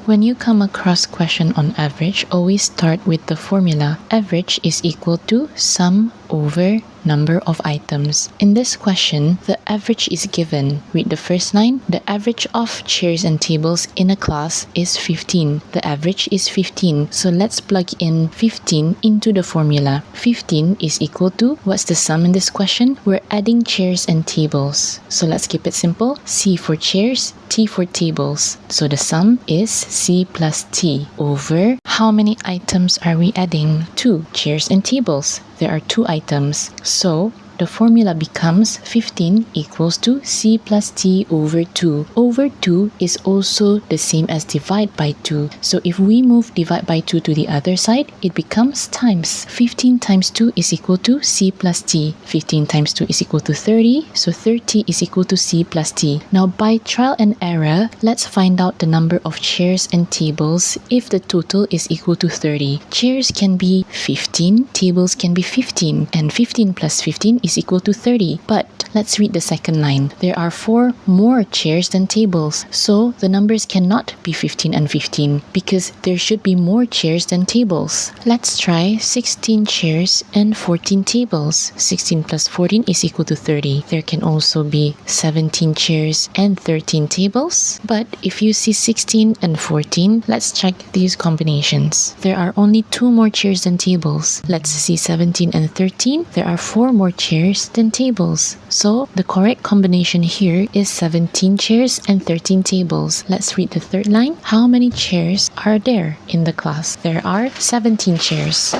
When you come across question on average, always start with the formula. Average is equal to sum over number of items. In this question, the average is given. Read the first line. The average of chairs and tables in a class is 15. The average is 15. So let's plug in 15 into the formula. 15 is equal to, what's the sum in this question? We're adding chairs and tables. So let's keep it simple. C for chairs, T for tables. So the sum is C plus T over how many items are we adding? 2 chairs and tables. There are 2 items. So the formula becomes 15 equals to C plus T over 2. Over 2 is also the same as divide by 2. So if we move divide by 2 to the other side, it becomes times. 15 times 2 is equal to C plus T. 15 times 2 is equal to 30. So 30 is equal to C plus T. Now by trial and error, let's find out the number of chairs and tables if the total is equal to 30. Chairs can be 15, tables can be 15, and 15 plus 15 is equal to 30. But let's read the second line. There are 4 more chairs than tables. So the numbers cannot be 15 and 15 because there should be more chairs than tables. Let's try 16 chairs and 14 tables. 16 plus 14 is equal to 30. There can also be 17 chairs and 13 tables. But if you see 16 and 14, let's check these combinations. There are only 2 more chairs than tables. Let's see 17 and 13. There are 4 more chairs than tables. So the correct combination here is 17 chairs and 13 tables. Let's read the third line. How many chairs are there in the class? There are 17 chairs.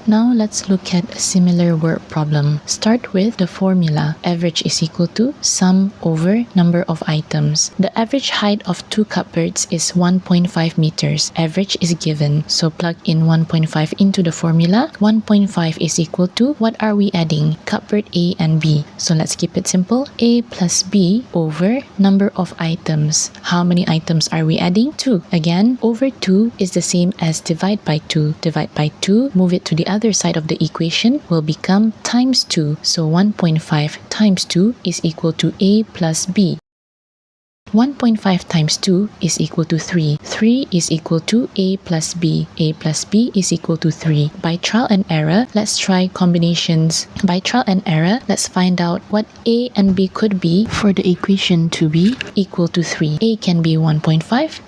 Now let's look at a similar word problem. Start with the formula. Average is equal to sum over number of items. The average height of 2 cupboards is 1.5 meters. Average is given. So plug in 1.5 into the formula. 1.5 is equal to, what are we adding? Cupboard A and B. So let's keep it simple. A plus B over number of items. How many items are we adding? 2. Again, over 2 is the same as divide by 2. Divide by 2, move it to the other side of the equation will become times 2. So 1.5 times 2 is equal to A plus B. 1.5 times 2 is equal to 3. 3 is equal to A plus B. A plus B is equal to 3. By trial and error, let's try combinations. By trial and error, let's find out what A and B could be for the equation to be equal to 3. A can be 1.5,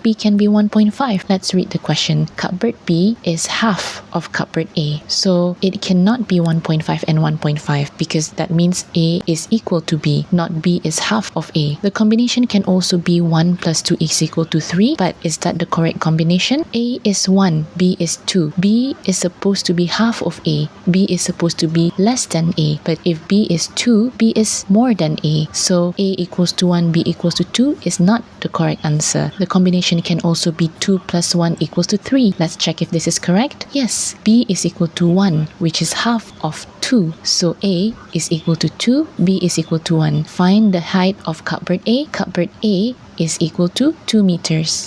B can be 1.5. Let's read the question. Cupboard B is half of cupboard A. So it cannot be 1.5 and 1.5 because that means A is equal to B, not B is half of A. The combination can also be 1 plus 2 is equal to 3, but is that the correct combination? A is 1, B is 2. B is supposed to be half of A. B is supposed to be less than A. But if B is 2, B is more than A. So A equals to 1, B equals to 2 is not the correct answer. The combination can also be 2 plus 1 equals to 3. Let's check if this is correct. Yes, B is equal to 1, which is half of 2. So A is equal to 2, B is equal to 1. Find the height of cupboard A. Cupboard A is equal to 2 meters.